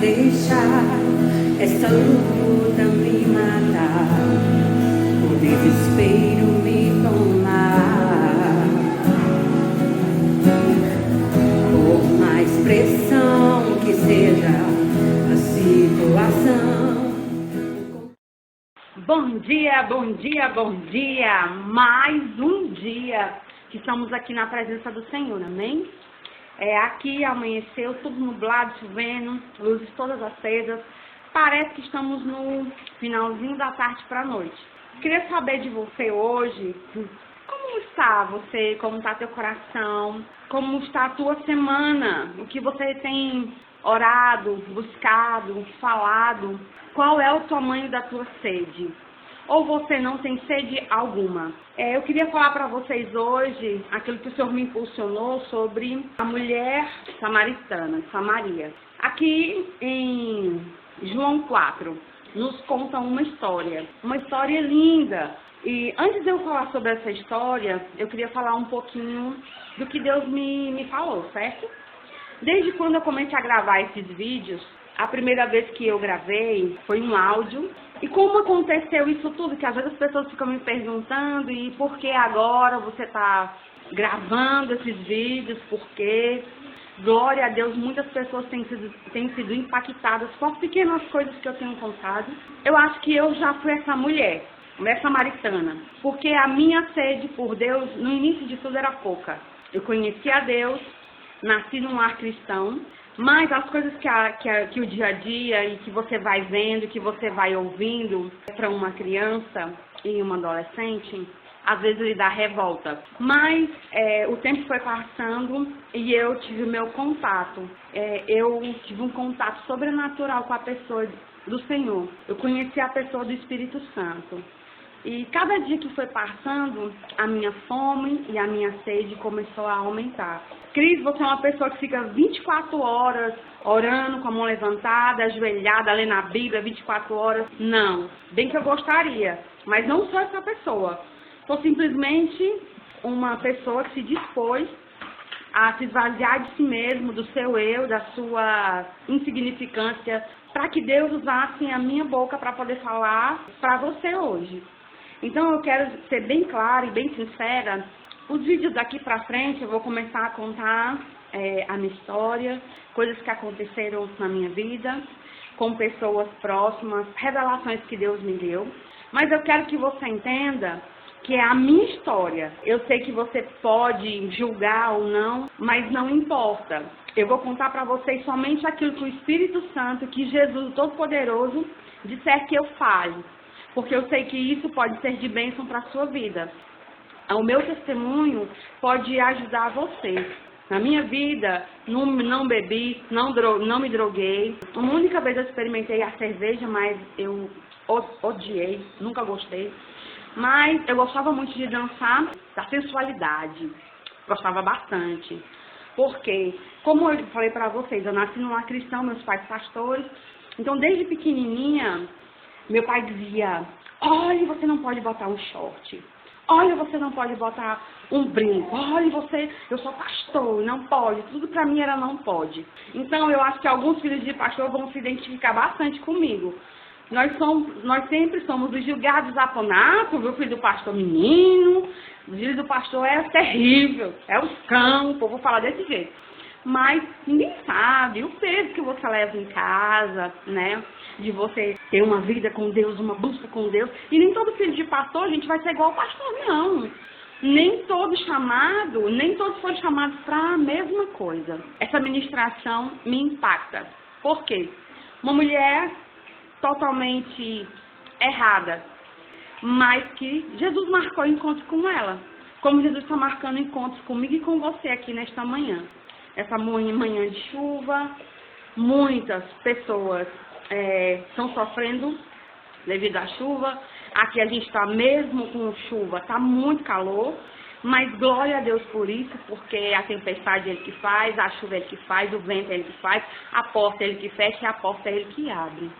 deixar essa luta me matar, o desespero me tomar. Por mais pressão que seja a situação. Bom dia, bom dia, bom dia! Mais um dia que estamos aqui na presença do Senhor, amém? Aqui amanheceu, tudo nublado, chovendo, luzes todas acesas. Parece que estamos no finalzinho da tarde para a noite. Queria saber de você hoje, como está você, como está teu coração, como está a tua semana, o que você tem orado, buscado, falado, qual é o tamanho da tua sede? Ou você não tem sede alguma? Eu queria falar para vocês hoje aquilo que o Senhor me impulsionou sobre a mulher samaritana, de Samaria. Aqui em João 4, nos conta uma história linda. E antes de eu falar sobre essa história, eu queria falar um pouquinho do que Deus me falou, certo? Desde quando eu comecei a gravar esses vídeos, a primeira vez que eu gravei foi um áudio. E como aconteceu isso tudo, que às vezes as pessoas ficam me perguntando, e por que agora você está gravando esses vídeos, por quê? Glória a Deus, muitas pessoas têm sido impactadas com as pequenas coisas que eu tenho contado. Eu acho que eu já fui essa mulher samaritana, porque a minha sede por Deus, no início de tudo, era pouca. Eu conhecia a Deus, nasci num lar cristão, mas as coisas que o dia a dia e que você vai vendo, que você vai ouvindo para uma criança e uma adolescente, às vezes lhe dá revolta. Mas o tempo foi passando e eu tive o meu contato. Eu tive um contato sobrenatural com a pessoa do Senhor. Eu conheci a pessoa do Espírito Santo. E cada dia que foi passando, a minha fome e a minha sede começou a aumentar. Cris, você é uma pessoa que fica 24 horas orando com a mão levantada, ajoelhada, lendo a Bíblia 24 horas? Não. Bem que eu gostaria, mas não sou essa pessoa. Sou simplesmente uma pessoa que se dispôs a se esvaziar de si mesmo, do seu eu, da sua insignificância, para que Deus usasse a minha boca para poder falar para você hoje. Então eu quero ser bem clara e bem sincera. Os vídeos daqui pra frente eu vou começar a contar a minha história, coisas que aconteceram na minha vida, com pessoas próximas, revelações que Deus me deu. Mas eu quero que você entenda que é a minha história. Eu sei que você pode julgar ou não, mas não importa. Eu vou contar para vocês somente aquilo que o Espírito Santo, que Jesus, o Todo-Poderoso, disser que eu fale. Porque eu sei que isso pode ser de bênção para a sua vida. O meu testemunho pode ajudar você. Na minha vida, não bebi, não me droguei. Uma única vez eu experimentei a cerveja, mas eu odiei, nunca gostei. Mas eu gostava muito de dançar, da sensualidade. Gostava bastante. Porque, como eu falei para vocês, eu nasci numa cristã, meus pais pastores. Então, desde pequenininha, meu pai dizia: olha, você não pode botar um short. Olha, você não pode botar um brinco. Olha, eu sou pastor, não pode. Tudo pra mim era não pode. Então, eu acho que alguns filhos de pastor vão se identificar bastante comigo. Nós sempre somos os julgados aponatos, viu, filho do pastor menino. O filho do pastor é terrível, é os cão, o povo fala desse jeito. Mas ninguém sabe o peso que você leva em casa, né? De você ter uma vida com Deus, uma busca com Deus. E nem todo filho de pastor, a gente vai ser igual ao pastor, não. Nem todos foram chamados para a mesma coisa. Essa ministração me impacta. Por quê? Uma mulher totalmente errada, mas que Jesus marcou encontro com ela. Como Jesus está marcando encontros comigo e com você aqui nesta manhã. Essa manhã de chuva, muitas pessoas estão sofrendo devido à chuva. Aqui a gente está mesmo com chuva, está muito calor, mas glória a Deus por isso, porque a tempestade é Ele que faz, a chuva é Ele que faz, o vento é Ele que faz, a porta é Ele que fecha e a porta é Ele que abre.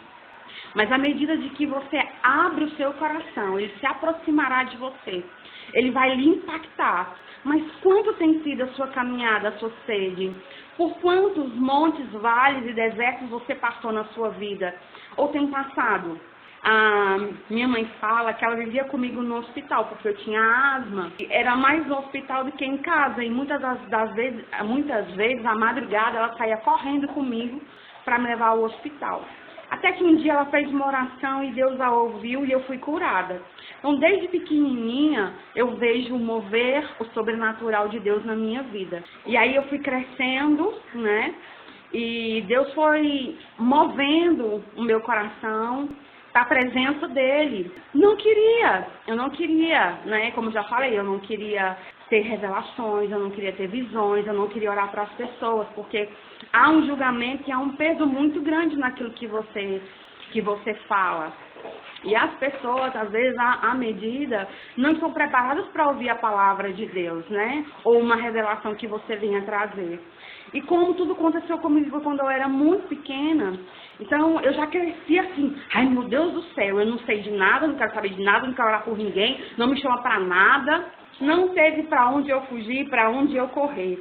Mas à medida de que você abre o seu coração, ele se aproximará de você. Ele vai lhe impactar. Mas quanto tem sido a sua caminhada, a sua sede? Por quantos montes, vales e desertos você passou na sua vida? Ou tem passado? A minha mãe fala que ela vivia comigo no hospital, porque eu tinha asma. Era mais no hospital do que em casa. E muitas vezes, à madrugada, ela saía correndo comigo para me levar ao hospital. Até que um dia ela fez uma oração e Deus a ouviu e eu fui curada. Então, desde pequenininha, eu vejo o mover, o sobrenatural de Deus na minha vida. E aí eu fui crescendo, né? E Deus foi movendo o meu coração para a presença dele. Eu não queria, né? Como eu já falei, eu não queria ter revelações, eu não queria ter visões, eu não queria orar para as pessoas, porque há um julgamento e há um peso muito grande naquilo que você fala. E as pessoas, às vezes, à medida, não estão preparadas para ouvir a palavra de Deus, né? Ou uma revelação que você venha trazer. E como tudo aconteceu comigo quando eu era muito pequena, então eu já cresci assim, ai meu Deus do céu, eu não sei de nada, não quero saber de nada, não quero orar por ninguém, não me chama para nada, não teve para onde eu fugir, para onde eu correr.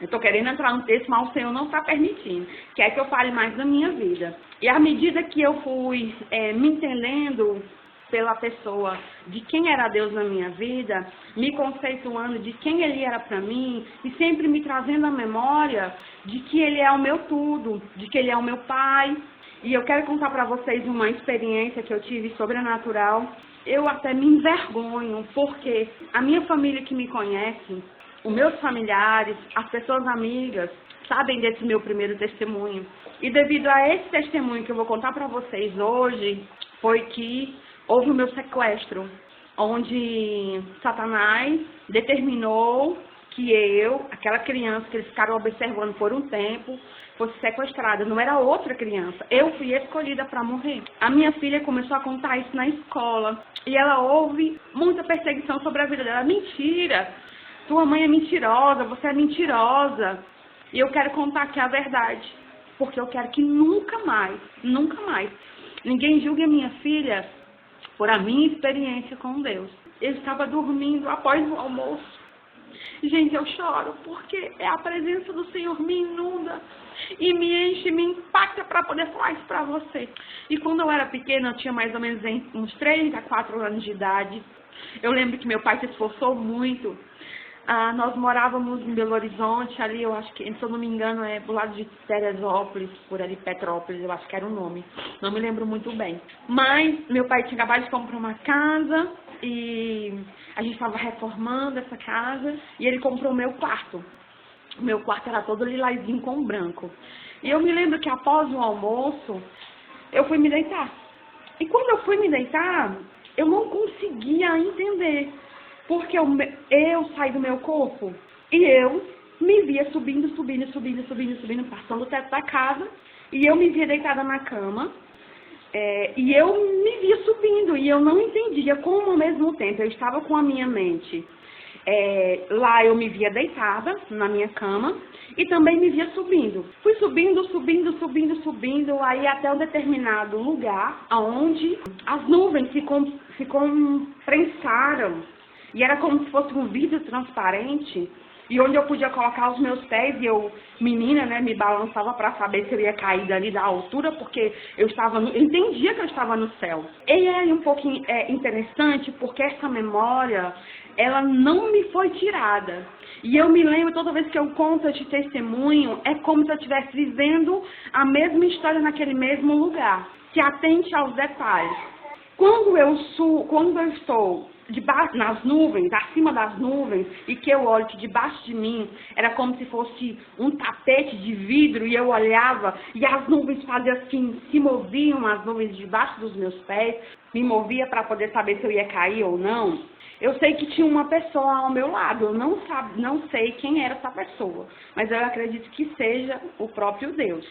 Eu estou querendo entrar no texto, mas o Senhor não está permitindo, quer que eu fale mais da minha vida. E à medida que eu fui me entendendo pela pessoa de quem era Deus na minha vida, me conceituando de quem Ele era para mim e sempre me trazendo a memória de que Ele é o meu tudo, de que Ele é o meu Pai. E eu quero contar para vocês uma experiência que eu tive sobrenatural. Eu até me envergonho, porque a minha família que me conhece, os meus familiares, as pessoas amigas, sabem desse meu primeiro testemunho. E devido a esse testemunho que eu vou contar para vocês hoje, foi que houve o meu sequestro, onde Satanás determinou que eu, aquela criança que eles ficaram observando por um tempo, fosse sequestrada. Não era outra criança. Eu fui escolhida para morrer. A minha filha começou a contar isso na escola. E ela ouve muita perseguição sobre a vida dela. Mentira! Tua mãe é mentirosa, você é mentirosa. E eu quero contar aqui a verdade. Porque eu quero que nunca mais, ninguém julgue a minha filha por a minha experiência com Deus. Eu estava dormindo após o almoço. Gente, eu choro porque a presença do Senhor me inunda e me enche, me impacta para poder falar isso para você. E quando eu era pequena, eu tinha mais ou menos uns 3 a 4 anos de idade. Eu lembro que meu pai se esforçou muito. Nós morávamos em Belo Horizonte, ali eu acho que, se eu não me engano, é do lado de Teresópolis, por ali, Petrópolis, eu acho que era o nome. Não me lembro muito bem. Mas meu pai tinha acabado de comprar uma casa e a gente estava reformando essa casa e ele comprou o meu quarto. O meu quarto era todo lilazinho com branco. E eu me lembro que após o almoço, eu fui me deitar. E quando eu fui me deitar, eu não conseguia entender. Porque eu saí do meu corpo e eu me via subindo, passando o teto da casa. E eu me via deitada na cama. E eu me via subindo e eu não entendia como ao mesmo tempo eu estava com a minha mente. Lá eu me via deitada na minha cama e também me via subindo. Fui subindo, aí até um determinado lugar onde as nuvens se comprensaram. E era como se fosse um vidro transparente, e onde eu podia colocar os meus pés, e eu, menina, né, me balançava para saber se eu ia cair dali da altura, porque eu entendia que eu estava no céu. E é um pouco interessante, porque essa memória, ela não me foi tirada. E eu me lembro, toda vez que eu conto esse testemunho, é como se eu estivesse vivendo a mesma história naquele mesmo lugar. Se atente aos detalhes. Quando eu estou debaixo, nas nuvens, acima das nuvens, e que eu olho que debaixo de mim era como se fosse um tapete de vidro, e eu olhava e as nuvens faziam assim, se moviam as nuvens debaixo dos meus pés, me movia para poder saber se eu ia cair ou não. Eu sei que tinha uma pessoa ao meu lado, eu não sei quem era essa pessoa, mas eu acredito que seja o próprio Deus.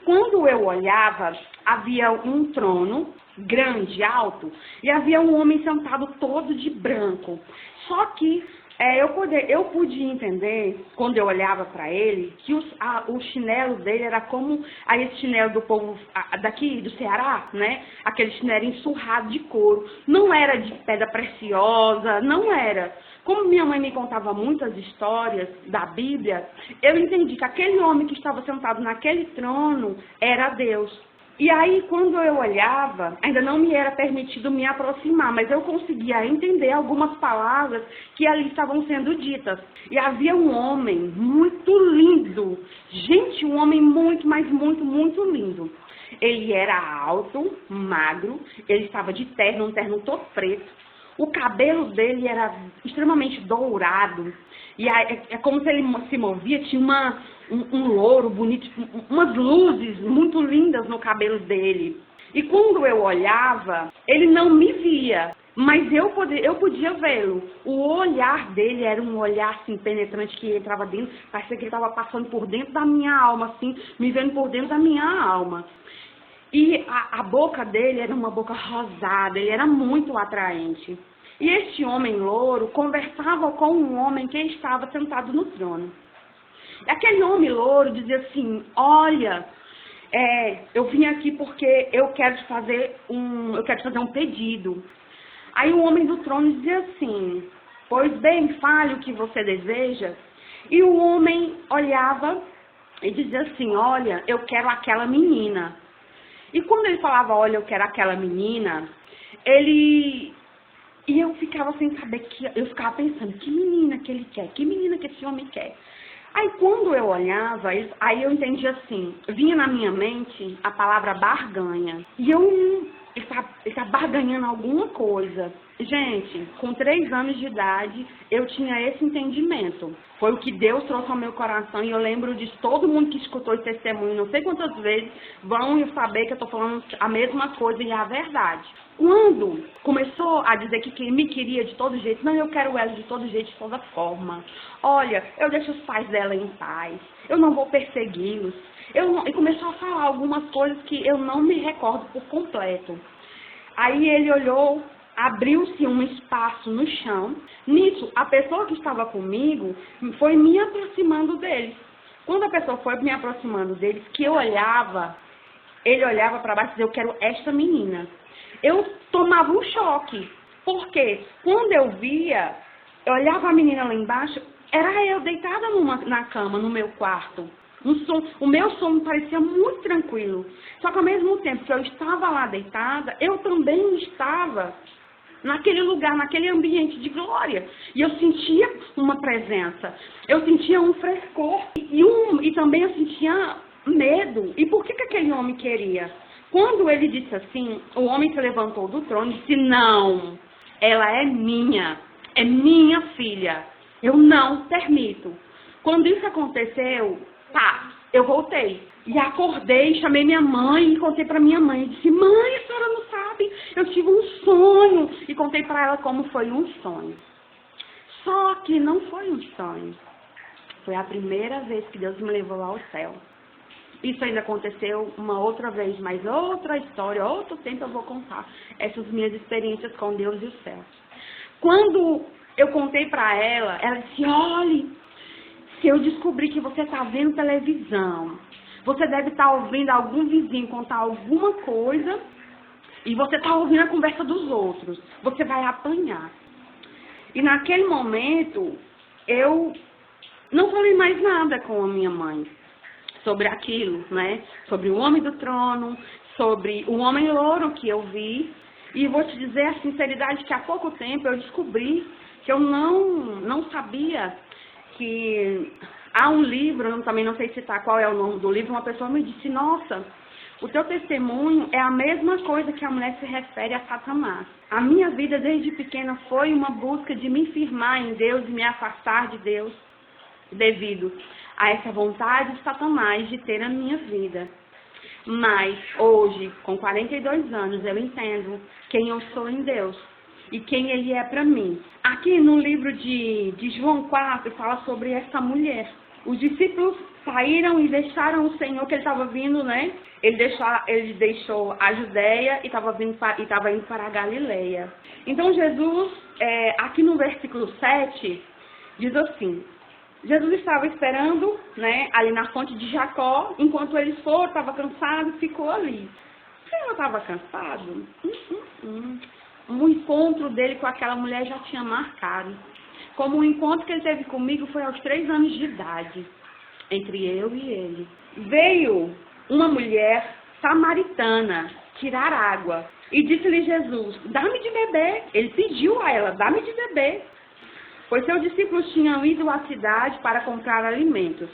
Quando eu olhava, havia um trono grande, alto, e havia um homem sentado todo de branco. Só que Eu pude entender, quando eu olhava para ele, que o chinelo dele era como esse chinelo do povo daqui, do Ceará, né? Aquele chinelo ensurrado de couro. Não era de pedra preciosa, não era. Como minha mãe me contava muitas histórias da Bíblia, eu entendi que aquele homem que estava sentado naquele trono era Deus. E aí, quando eu olhava, ainda não me era permitido me aproximar, mas eu conseguia entender algumas palavras que ali estavam sendo ditas. E havia um homem muito lindo. Gente, um homem muito, mas muito, muito lindo. Ele era alto, magro, ele estava de terno, um terno todo preto. O cabelo dele era extremamente dourado. E é como se ele se movia, tinha um louro bonito, umas luzes muito lindas no cabelo dele. E quando eu olhava, ele não me via, mas eu podia vê-lo. O olhar dele era um olhar assim penetrante que entrava dentro, parecia que ele estava passando por dentro da minha alma, assim, me vendo por dentro da minha alma. E a boca dele era uma boca rosada, ele era muito atraente. E este homem louro conversava com um homem que estava sentado no trono. E aquele homem louro dizia assim, olha, eu vim aqui porque eu quero te fazer um pedido. Aí o homem do trono dizia assim, pois bem, fale o que você deseja. E o homem olhava e dizia assim, olha, eu quero aquela menina. E quando ele falava, olha, eu quero aquela menina, E eu ficava sem saber, eu ficava pensando, que menina que ele quer? Que menina que esse homem quer? Aí quando eu olhava, aí eu entendi assim, vinha na minha mente a palavra barganha. E ele tá barganhando alguma coisa. Gente, com 3 anos de idade, eu tinha esse entendimento. Foi o que Deus trouxe ao meu coração e eu lembro de todo mundo que escutou esse testemunho, não sei quantas vezes, vão saber que eu estou falando a mesma coisa e é a verdade. Quando começou a dizer que me queria de todo jeito, não, eu quero ela de todo jeito, de toda forma. Olha, eu deixo os pais dela em paz, eu não vou persegui-los. E começou a falar algumas coisas que eu não me recordo por completo. Aí ele olhou, abriu-se um espaço no chão. Nisso, a pessoa que estava comigo foi me aproximando deles. Quando a pessoa foi me aproximando deles, que eu olhava, ele olhava para baixo e dizia, eu quero esta menina. Eu tomava um choque, porque quando eu via, eu olhava a menina lá embaixo, era eu deitada na cama, no meu quarto. O meu sono parecia muito tranquilo. Só que ao mesmo tempo que eu estava lá deitada, eu também estava naquele lugar, naquele ambiente de glória. E eu sentia uma presença, eu sentia um frescor e também eu sentia medo. E por que aquele homem queria? Quando ele disse assim, o homem se levantou do trono e disse, não, ela é minha filha, eu não permito. Quando isso aconteceu, eu voltei e acordei, chamei minha mãe e contei para minha mãe. Disse, mãe, a senhora não sabe, eu tive um sonho. E contei para ela como foi um sonho. Só que não foi um sonho. Foi a primeira vez que Deus me levou ao céu. Isso ainda aconteceu uma outra vez, mas outra história, outro tempo eu vou contar essas minhas experiências com Deus e o céu. Quando eu contei para ela, ela disse, olhe, se eu descobrir que você está vendo televisão, você deve estar ouvindo algum vizinho contar alguma coisa e você está ouvindo a conversa dos outros, você vai apanhar. E naquele momento, eu não falei mais nada com a minha mãe sobre aquilo, né? Sobre o homem do trono, sobre o homem louro que eu vi. E vou te dizer a sinceridade que há pouco tempo eu descobri que eu não sabia que há um livro, eu também não sei citar qual é o nome do livro, uma pessoa me disse, nossa, o teu testemunho é a mesma coisa que a mulher se refere a Satanás. A minha vida desde pequena foi uma busca de me firmar em Deus e me afastar de Deus devido a essa vontade de Satanás de ter a minha vida. Mas hoje, com 42 anos, eu entendo quem eu sou em Deus e quem Ele é para mim. Aqui no livro de João 4 fala sobre essa mulher. Os discípulos saíram e deixaram o Senhor, que ele estava vindo, né? Ele deixou a Judéia e estava indo para a Galileia. Então Jesus, aqui no versículo 7, Diz assim: Jesus estava esperando, né, ali na fonte de Jacó, enquanto eles foram, estava cansado, ficou ali. O Senhor estava cansado? O encontro dele com aquela mulher já tinha marcado. Como o encontro que ele teve comigo foi aos 3 anos de idade, entre eu e ele. Veio uma mulher samaritana tirar água e disse-lhe Jesus: dá-me de beber. Ele pediu a ela: dá-me de beber. Pois seus discípulos tinham ido à cidade para comprar alimentos.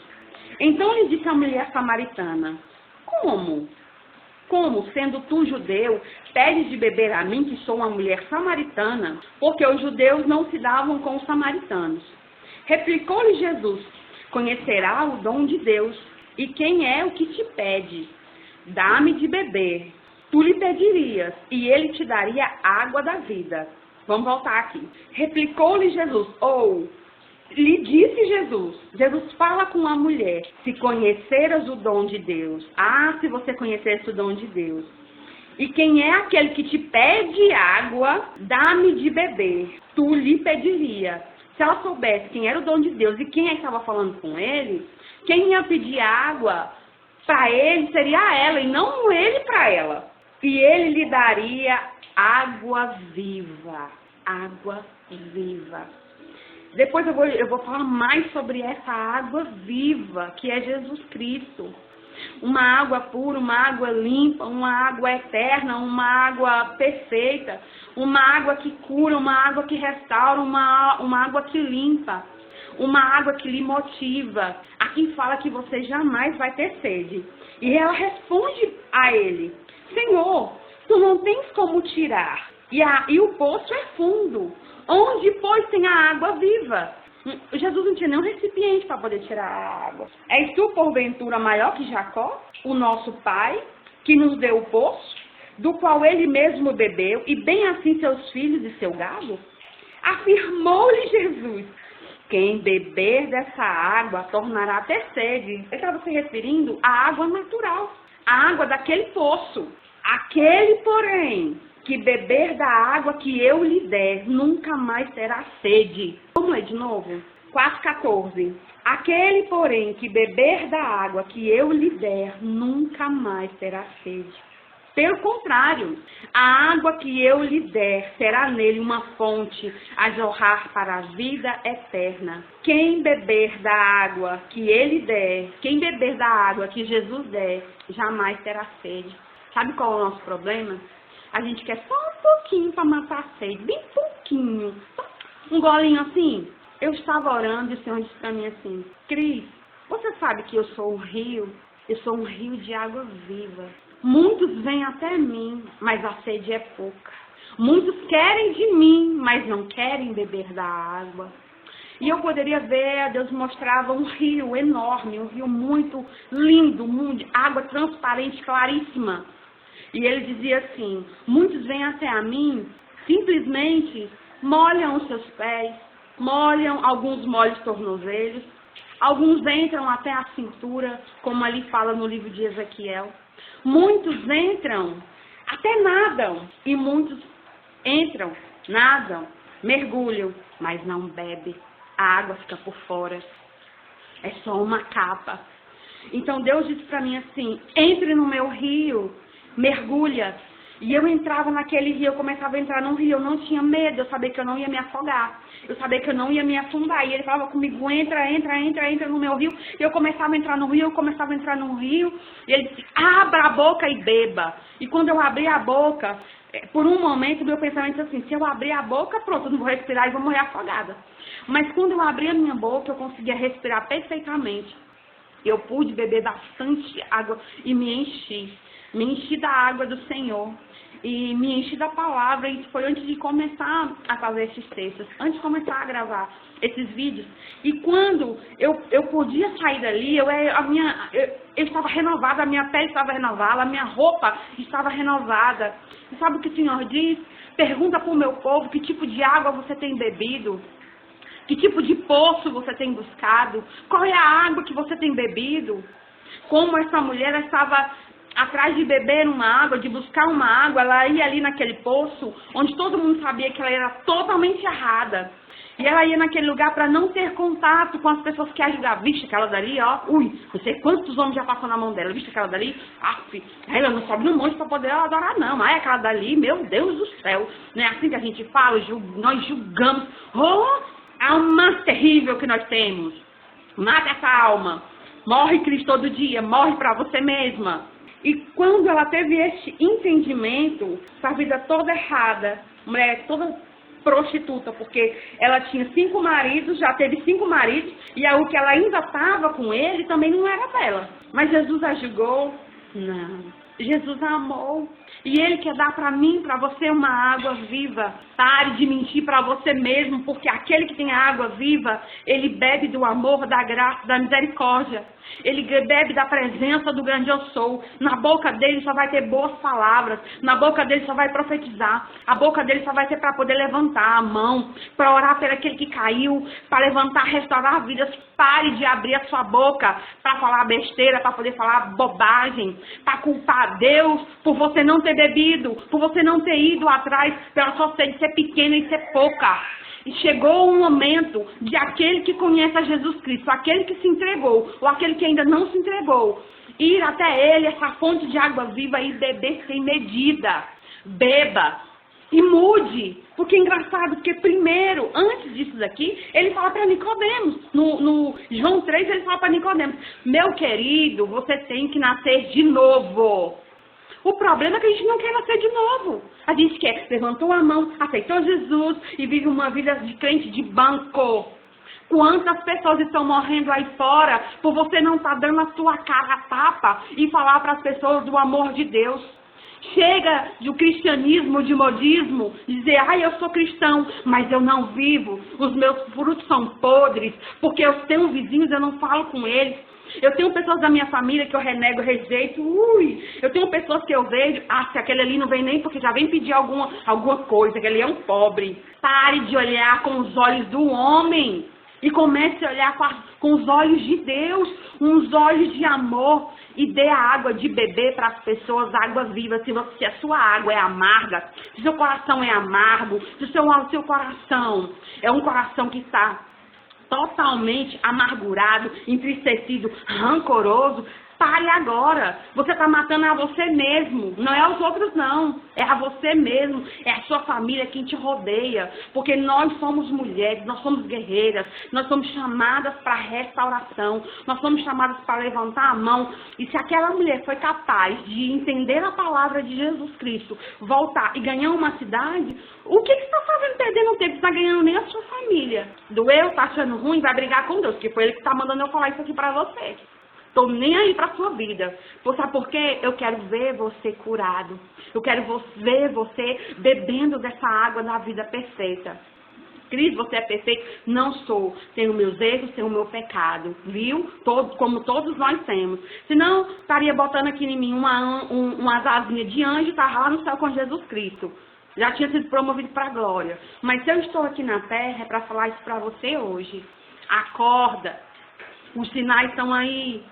Então lhe disse a mulher samaritana: Como, sendo tu judeu, pedes de beber a mim, que sou uma mulher samaritana? Porque os judeus não se davam com os samaritanos. Replicou-lhe Jesus: conhecerá o dom de Deus, e quem é o que te pede? Dá-me de beber. Tu lhe pedirias, e ele te daria água da vida. Vamos voltar aqui. Replicou-lhe Jesus, lhe disse Jesus fala com a mulher: se conheceras o dom de Deus. Se você conhecesse o dom de Deus. E quem é aquele que te pede água, dá-me de beber. Tu lhe pediria. Se ela soubesse quem era o dom de Deus e quem é que estava falando com ele, quem ia pedir água para ele seria ela, e não ele para ela. E ele lhe daria água viva. Água viva. Depois eu vou falar mais sobre essa água viva, que é Jesus Cristo. Uma água pura, uma água limpa, uma água eterna, uma água perfeita, uma água que cura, uma água que restaura, uma água que limpa, uma água que lhe motiva. Aqui fala que você jamais vai ter sede. E ela responde a ele: Senhor, tu não tens como tirar, e o poço é fundo. Onde, pois, tem a água viva? Jesus não tinha nenhum recipiente para poder tirar a água. És tu, porventura, maior que Jacó, o nosso pai, que nos deu o poço, do qual ele mesmo bebeu, e bem assim seus filhos e seu gado? Afirmou-lhe Jesus: quem beber dessa água tornará a ter sede. Ele estava se referindo à água natural, a água daquele poço. Aquele, porém, que beber da água que eu lhe der, nunca mais terá sede. Vamos ler de novo? 4,14. Aquele, porém, que beber da água que eu lhe der, nunca mais terá sede. Pelo contrário, a água que eu lhe der será nele uma fonte a jorrar para a vida eterna. Quem beber da água que ele der, quem beber da água que Jesus der, jamais terá sede. Sabe qual é o nosso problema? A gente quer só um pouquinho para matar a sede, bem pouquinho, só um golinho assim. Eu estava orando e o Senhor disse para mim assim: Cris, você sabe que eu sou um rio de água viva. Muitos vêm até mim, mas a sede é pouca. Muitos querem de mim, mas não querem beber da água. E eu poderia ver, Deus mostrava um rio enorme, um rio muito lindo, água transparente, claríssima. E ele dizia assim: muitos vêm até a mim, simplesmente molham os seus pés, alguns molham os tornozelos, alguns entram até a cintura, como ali fala no livro de Ezequiel. Muitos entram, até nadam, e muitos entram, nadam, mergulham, mas não bebem. A água fica por fora, é só uma capa. Então Deus disse para mim assim: entre no meu rio, mergulha. E eu entrava naquele rio, eu começava a entrar no rio, eu não tinha medo, eu sabia que eu não ia me afogar, eu sabia que eu não ia me afundar. E ele falava comigo: entra no meu rio. E eu começava a entrar no rio, e ele disse: abra a boca e beba. E quando eu abri a boca, por um momento meu pensamento disse assim: se eu abrir a boca, pronto, eu não vou respirar e vou morrer afogada. Mas quando eu abri a minha boca, eu conseguia respirar perfeitamente. Eu pude beber bastante água e me enchi da água do Senhor. E me enchi da palavra. E foi antes de começar a fazer esses textos, antes de começar a gravar esses vídeos. E quando eu podia sair dali, eu estava renovada, a minha pele estava renovada, a minha roupa estava renovada. E sabe o que o Senhor diz? Pergunta para o meu povo: que tipo de água você tem bebido? Que tipo de poço você tem buscado? Qual é a água que você tem bebido? Como essa mulher estava atrás de beber uma água, de buscar uma água, ela ia ali naquele poço, onde todo mundo sabia que ela era totalmente errada. E ela ia naquele lugar para não ter contato com as pessoas que ajudavam. Vixe, aquela dali, ó, não sei quantos homens já passou na mão dela. Vixe, aquela dali, ela não sobe no monte para poder adorar, não. Mas aquela dali, meu Deus do céu. Não é assim que a gente fala, nós julgamos. Oh, a alma terrível que nós temos. Mata essa alma. Morre Cristo todo dia, morre para você mesma. E quando ela teve esse entendimento, essa vida toda errada, mulher toda prostituta, porque ela tinha 5 maridos, já teve 5 maridos, e o que ela ainda estava com ele também não era dela. Mas Jesus a julgou? Não. Jesus a amou. E Ele quer dar para mim, para você, uma água viva. Pare de mentir para você mesmo, porque aquele que tem a água viva, ele bebe do amor, da graça, da misericórdia. Ele bebe da presença do grande eu sou. Na boca dele só vai ter boas palavras. Na boca dele só vai profetizar. A boca dele só vai ser para poder levantar a mão, para orar por aquele que caiu, para levantar, restaurar vidas. Pare de abrir a sua boca para falar besteira, para poder falar bobagem, para culpar Deus por você não ter bebido, por você não ter ido atrás pela sua sede ser pequena e ser pouca. E chegou um momento de aquele que conhece a Jesus Cristo, aquele que se entregou, ou aquele que ainda não se entregou, ir até Ele, essa fonte de água viva, e beber sem medida. Beba e mude. Porque é engraçado, porque primeiro, antes disso daqui, ele fala para Nicodemos, no João 3, ele fala para Nicodemos, meu querido, você tem que nascer de novo. O problema é que a gente não quer nascer de novo. A gente quer, levantou a mão, aceitou Jesus e vive uma vida de crente de banco. Quantas pessoas estão morrendo aí fora por você não estar dando a sua cara a tapa e falar para as pessoas do amor de Deus? Chega do cristianismo, de modismo, dizer, eu sou cristão, mas eu não vivo, os meus frutos são podres, porque eu tenho vizinhos, eu não falo com eles. Eu tenho pessoas da minha família que eu renego, rejeito. Eu tenho pessoas que eu vejo, se aquele ali não vem nem porque já vem pedir alguma coisa, que ele é um pobre. Pare de olhar com os olhos do homem e comece a olhar com os olhos de Deus, uns olhos de amor, e dê a água de beber para as pessoas, água viva. Se a sua água é amarga, se seu coração é amargo, se o seu coração é um coração que está totalmente amargurado, entristecido, rancoroso, pare agora. Você está matando a você mesmo, não é aos outros não, é a você mesmo, é a sua família, quem te rodeia, porque nós somos mulheres, nós somos guerreiras, nós somos chamadas para restauração, nós somos chamadas para levantar a mão, e se aquela mulher foi capaz de entender a palavra de Jesus Cristo, voltar e ganhar uma cidade, o que você está fazendo perdendo tempo? Você está ganhando nem a sua família. Doeu, está achando ruim, vai brigar com Deus, que foi Ele que está mandando eu falar isso aqui para você. Estou nem aí para a sua vida. Sabe por quê? Eu quero ver você curado. Eu quero ver você bebendo dessa água da vida perfeita. Cris, você é perfeito? Não sou. Tenho meus erros, tenho o meu pecado. Viu? Como todos nós temos. Senão, estaria botando aqui em mim uma asinha de anjo e estava lá no céu com Jesus Cristo. Já tinha sido promovido para a glória. Mas se eu estou aqui na terra, é para falar isso para você hoje. Acorda. Os sinais estão aí.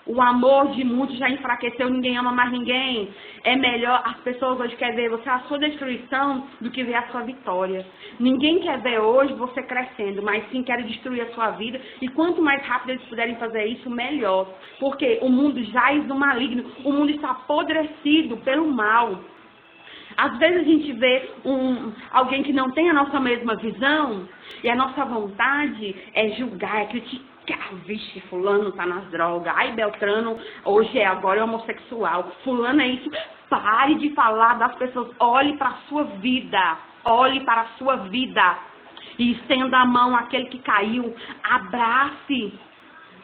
O amor de muitos já enfraqueceu, ninguém ama mais ninguém. É melhor, as pessoas hoje querem ver você a sua destruição do que ver a sua vitória. Ninguém quer ver hoje você crescendo, mas sim querem destruir a sua vida. E quanto mais rápido eles puderem fazer isso, melhor. Porque o mundo jaz no maligno, o mundo está apodrecido pelo mal. Às vezes a gente vê alguém que não tem a nossa mesma visão e a nossa vontade é julgar, é criticar. Vixe, fulano tá nas drogas. Ai, Beltrano, agora é homossexual. Fulano é isso. Pare de falar das pessoas. Olhe para a sua vida. Olhe para a sua vida. E estenda a mão àquele que caiu. Abrace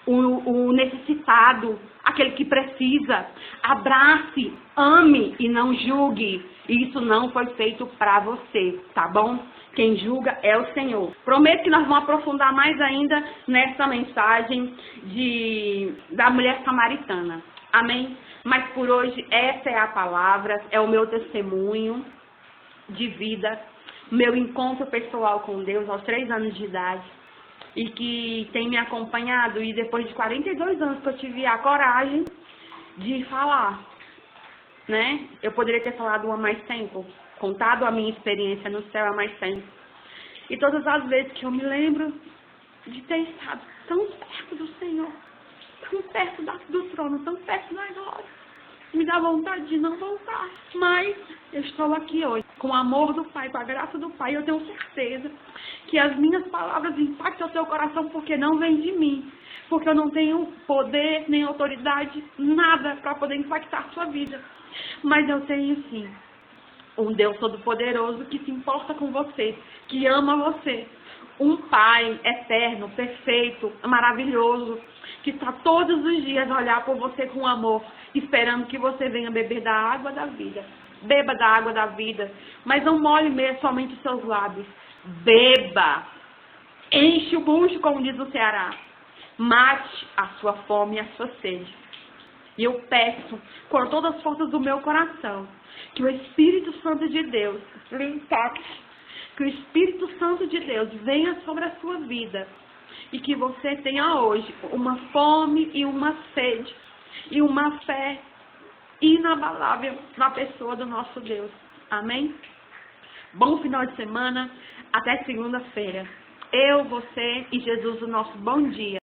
o necessitado, aquele que precisa. Abrace, ame e não julgue. Isso não foi feito para você, tá bom? Quem julga é o Senhor. Prometo que nós vamos aprofundar mais ainda nessa mensagem da mulher samaritana. Amém? Mas por hoje essa é a palavra, é o meu testemunho de vida, meu encontro pessoal com Deus aos 3 anos de idade. E que tem me acompanhado, e depois de 42 anos que eu tive a coragem de falar né? Eu poderia ter falado há mais tempo, contado a minha experiência no céu há mais tempo. E todas as vezes que eu me lembro de ter estado tão perto do Senhor, tão perto do trono, tão perto da glória, me dá vontade de não voltar. Mas eu estou aqui hoje, com o amor do Pai, com a graça do Pai. Eu tenho certeza que as minhas palavras impactam o seu coração, porque não vem de mim. Porque eu não tenho poder, nem autoridade, nada para poder impactar a sua vida. Mas eu tenho sim um Deus Todo-Poderoso que se importa com você, que ama você. Um Pai eterno, perfeito, maravilhoso, que está todos os dias a olhar por você com amor, esperando que você venha beber da água da vida. Beba da água da vida, mas não molhe somente os seus lábios. Beba, enche o bucho, como diz o Ceará. Mate a sua fome e a sua sede. E eu peço, com todas as forças do meu coração, que o Espírito Santo de Deus lhe impacte, que o Espírito Santo de Deus venha sobre a sua vida e que você tenha hoje uma fome e uma sede e uma fé inabalável na pessoa do nosso Deus. Amém? Bom final de semana, até segunda-feira. Eu, você e Jesus, o nosso bom dia.